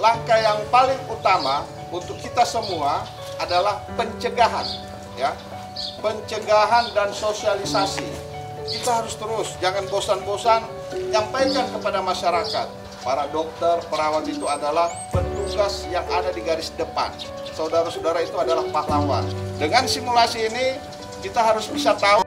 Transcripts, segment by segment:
Langkah yang paling utama untuk kita semua adalah pencegahan, ya. Pencegahan dan sosialisasi. Kita harus terus, jangan bosan-bosan nyampaikan kepada masyarakat. Para dokter, perawat itu adalah petugas yang ada di garis depan. Saudara-saudara itu adalah pahlawan. Dengan simulasi ini, kita harus bisa tahu.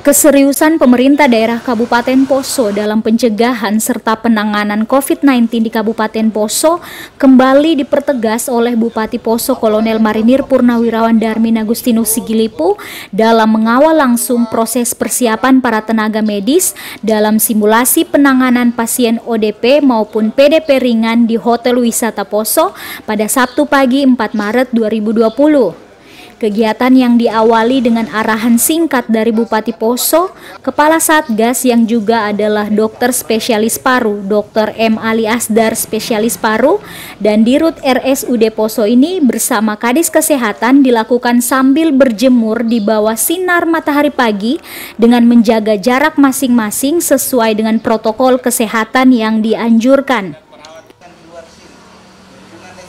Keseriusan pemerintah daerah Kabupaten Poso dalam pencegahan serta penanganan COVID-19 di Kabupaten Poso kembali dipertegas oleh Bupati Poso Kolonel Marinir Purnawirawan Darmin Agustinus Sigilipu dalam mengawal langsung proses persiapan para tenaga medis dalam simulasi penanganan pasien ODP maupun PDP ringan di Hotel Wisata Poso pada Sabtu pagi 4 Maret 2020. Kegiatan yang diawali dengan arahan singkat dari Bupati Poso, Kepala Satgas yang juga adalah dokter spesialis paru, Dr. M. Ali Asdar spesialis paru, dan Dirut RSUD Poso ini bersama Kadis Kesehatan dilakukan sambil berjemur di bawah sinar matahari pagi dengan menjaga jarak masing-masing sesuai dengan protokol kesehatan yang dianjurkan.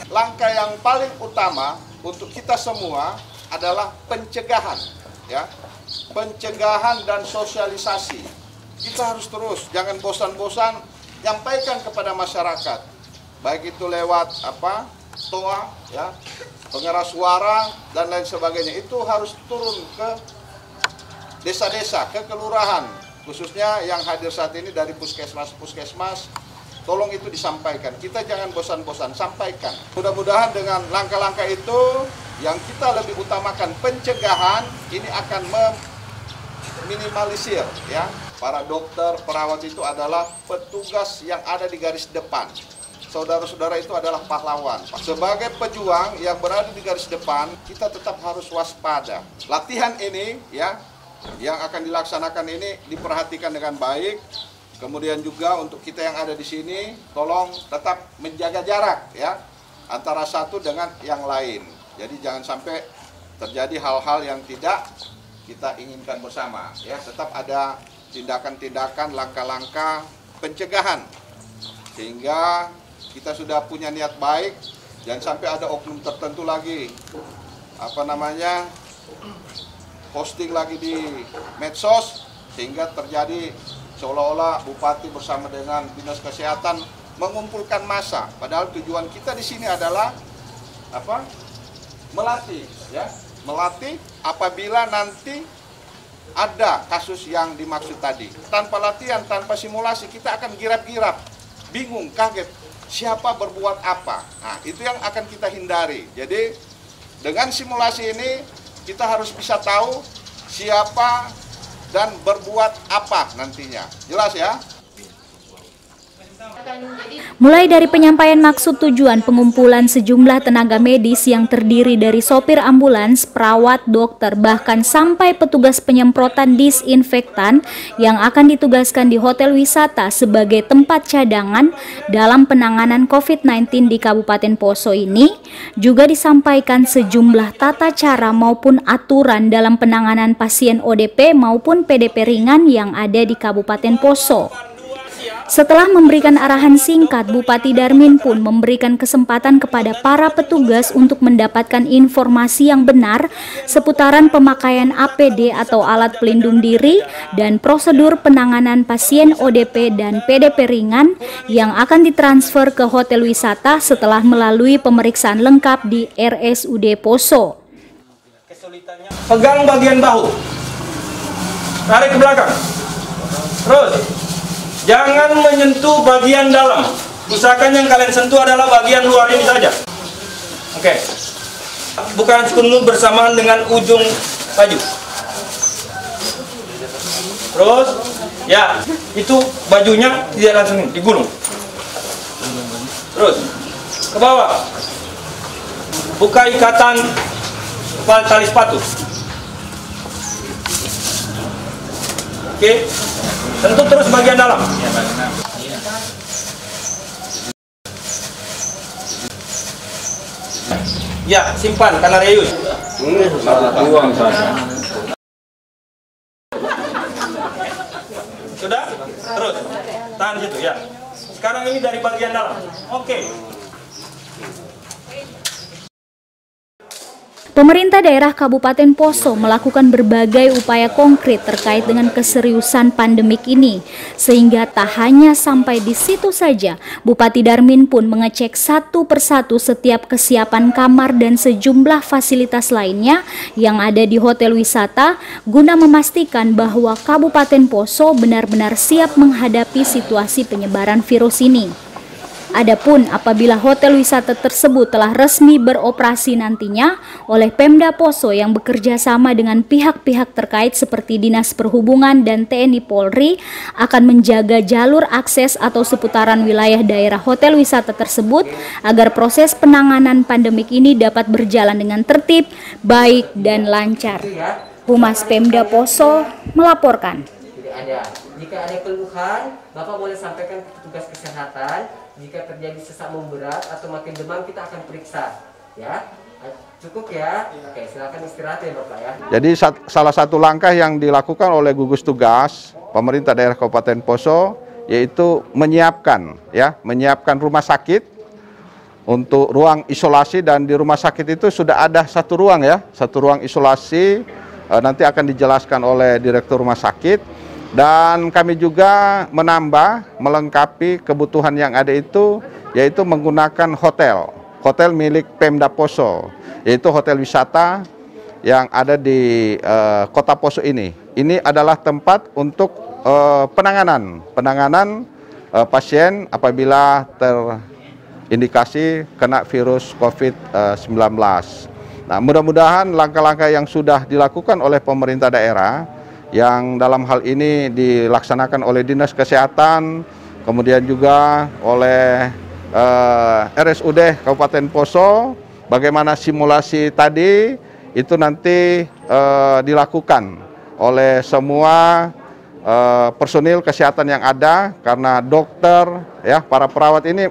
Langkah yang paling utama untuk kita semua adalah pencegahan, ya, pencegahan dan sosialisasi. Kita harus terus, jangan bosan-bosan nyampaikan kepada masyarakat, baik itu lewat toa, ya, pengeras suara dan lain sebagainya. Itu harus turun ke desa-desa, ke kelurahan, khususnya yang hadir saat ini dari puskesmas. Tolong itu disampaikan. Kita jangan bosan-bosan, sampaikan. Mudah-mudahan dengan langkah-langkah itu yang kita lebih utamakan pencegahan, ini akan meminimalisir, ya. Para dokter, perawat itu adalah petugas yang ada di garis depan. Saudara-saudara itu adalah pahlawan. Sebagai pejuang yang berada di garis depan, kita tetap harus waspada. Latihan ini, ya, yang akan dilaksanakan ini diperhatikan dengan baik. Kemudian juga untuk kita yang ada di sini, tolong tetap menjaga jarak, ya, antara satu dengan yang lain. Jadi jangan sampai terjadi hal-hal yang tidak kita inginkan bersama, ya. Tetap ada tindakan-tindakan, langkah-langkah pencegahan, sehingga kita sudah punya niat baik. Jangan sampai ada oknum tertentu lagi, posting lagi di medsos, sehingga terjadi seolah-olah Bupati bersama dengan Dinas Kesehatan mengumpulkan massa. Padahal tujuan kita di sini adalah melatih, ya, melatih apabila nanti ada kasus yang dimaksud tadi. Tanpa latihan, tanpa simulasi, kita akan girap-girap, bingung, kaget, siapa berbuat apa. Nah, itu yang akan kita hindari. Jadi dengan simulasi ini kita harus bisa tahu siapa dan berbuat apa nantinya. Jelas, ya? Mulai dari penyampaian maksud tujuan pengumpulan sejumlah tenaga medis yang terdiri dari sopir ambulans, perawat, dokter, bahkan sampai petugas penyemprotan disinfektan yang akan ditugaskan di hotel wisata sebagai tempat cadangan dalam penanganan COVID-19 di Kabupaten Poso ini, juga disampaikan sejumlah tata cara maupun aturan dalam penanganan pasien ODP maupun PDP ringan yang ada di Kabupaten Poso. Setelah memberikan arahan singkat, Bupati Darmin pun memberikan kesempatan kepada para petugas untuk mendapatkan informasi yang benar seputaran pemakaian APD atau alat pelindung diri dan prosedur penanganan pasien ODP dan PDP ringan yang akan ditransfer ke hotel wisata setelah melalui pemeriksaan lengkap di RSUD Poso. Pegang bagian bahu, tarik ke belakang, terus. Jangan menyentuh bagian dalam. Usahakan yang kalian sentuh adalah bagian luar ini saja. Oke. Bukan sekunung bersamaan dengan ujung baju. Terus, ya, itu bajunya tidak langsung digulung. Terus, ke bawah. Buka ikatan tali sepatu. Oke. Sentuh terus bagian dalam. Ya, simpan Kanarius. Buang saja. Sudah? Terus. Tahan situ ya. Sekarang ini dari bagian dalam. Oke. Pemerintah daerah Kabupaten Poso melakukan berbagai upaya konkret terkait dengan keseriusan pandemik ini, sehingga tak hanya sampai di situ saja, Bupati Darmin pun mengecek satu persatu setiap kesiapan kamar dan sejumlah fasilitas lainnya yang ada di hotel wisata guna memastikan bahwa Kabupaten Poso benar-benar siap menghadapi situasi penyebaran virus ini. Adapun apabila hotel wisata tersebut telah resmi beroperasi nantinya oleh Pemda Poso yang bekerja sama dengan pihak-pihak terkait seperti Dinas Perhubungan dan TNI Polri akan menjaga jalur akses atau seputaran wilayah daerah hotel wisata tersebut agar proses penanganan pandemik ini dapat berjalan dengan tertib, baik dan lancar. Humas Pemda Poso melaporkan. Jika ada keluhan, Bapak boleh sampaikan ke petugas kesehatan. Jika terjadi sesak memberat atau makin demam, kita akan periksa. Ya, cukup ya. Oke, silakan istirahat ya Bapak ya. Jadi salah satu langkah yang dilakukan oleh gugus tugas pemerintah daerah Kabupaten Poso yaitu menyiapkan rumah sakit untuk ruang isolasi, dan di rumah sakit itu sudah ada satu ruang isolasi, nanti akan dijelaskan oleh direktur rumah sakit. Dan kami juga melengkapi kebutuhan yang ada itu, yaitu menggunakan hotel milik Pemda Poso, yaitu hotel wisata yang ada di kota Poso ini. Ini adalah tempat untuk penanganan pasien apabila terindikasi kena virus COVID-19. Nah, mudah-mudahan langkah-langkah yang sudah dilakukan oleh pemerintah daerah, yang dalam hal ini dilaksanakan oleh Dinas Kesehatan, kemudian juga oleh RSUD Kabupaten Poso, bagaimana simulasi tadi itu nanti dilakukan oleh semua personil kesehatan yang ada, karena dokter, para perawat ini,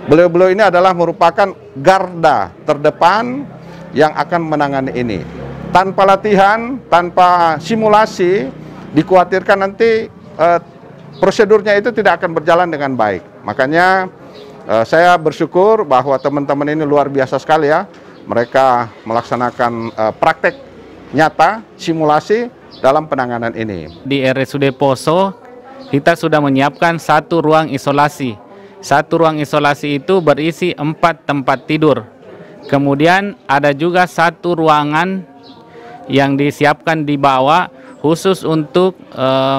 beliau-beliau ini adalah merupakan garda terdepan yang akan menangani ini. Tanpa latihan, tanpa simulasi, dikhawatirkan nanti prosedurnya itu tidak akan berjalan dengan baik. Makanya saya bersyukur bahwa teman-teman ini luar biasa sekali ya. Mereka melaksanakan praktek nyata, simulasi dalam penanganan ini. Di RSUD Poso, kita sudah menyiapkan satu ruang isolasi. Satu ruang isolasi itu berisi 4 tempat tidur. Kemudian ada juga satu ruangan yang disiapkan di bawah khusus untuk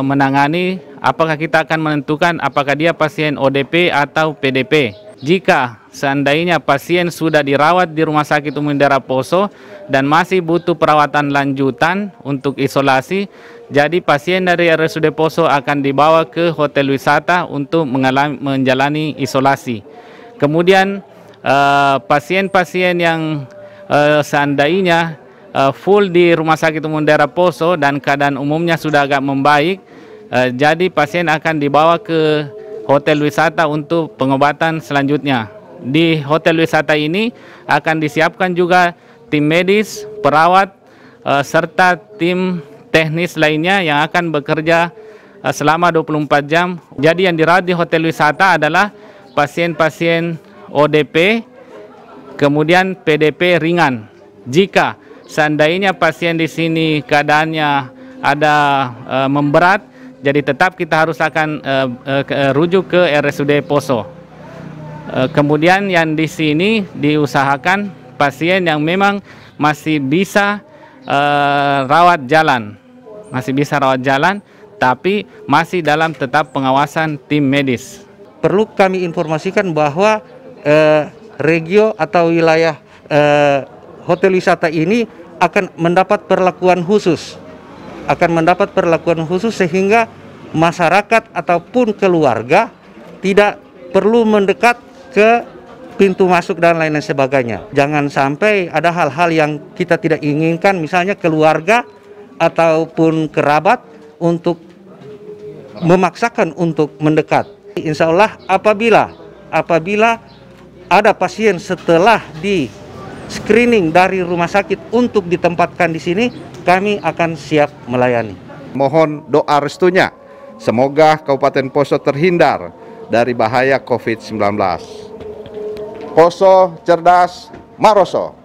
menangani apakah kita akan menentukan apakah dia pasien ODP atau PDP. Jika seandainya pasien sudah dirawat di Rumah Sakit Umum Daerah Poso dan masih butuh perawatan lanjutan untuk isolasi, jadi pasien dari RSUD Poso akan dibawa ke hotel wisata untuk menjalani isolasi. Kemudian pasien-pasien yang seandainya full di Rumah Sakit Umum Daerah Poso dan keadaan umumnya sudah agak membaik, jadi pasien akan dibawa ke hotel wisata untuk pengobatan selanjutnya. Di hotel wisata ini akan disiapkan juga tim medis, perawat, serta tim teknis lainnya yang akan bekerja selama 24 jam. Jadi yang dirawat di hotel wisata adalah pasien-pasien ODP, kemudian PDP ringan. Jika seandainya pasien di sini keadaannya ada memberat, jadi tetap kita harus akan rujuk ke RSUD Poso. Kemudian yang di sini diusahakan pasien yang memang masih bisa rawat jalan, tapi masih dalam tetap pengawasan tim medis. Perlu kami informasikan bahwa regio atau wilayah hotel wisata ini akan mendapat perlakuan khusus, sehingga masyarakat ataupun keluarga tidak perlu mendekat ke pintu masuk dan lain-lain sebagainya. Jangan sampai ada hal-hal yang kita tidak inginkan, misalnya keluarga ataupun kerabat untuk memaksakan untuk mendekat. Insya Allah apabila ada pasien setelah screening dari rumah sakit untuk ditempatkan di sini, kami akan siap melayani. Mohon doa restunya, semoga Kabupaten Poso terhindar dari bahaya COVID-19. Poso cerdas, Maroso.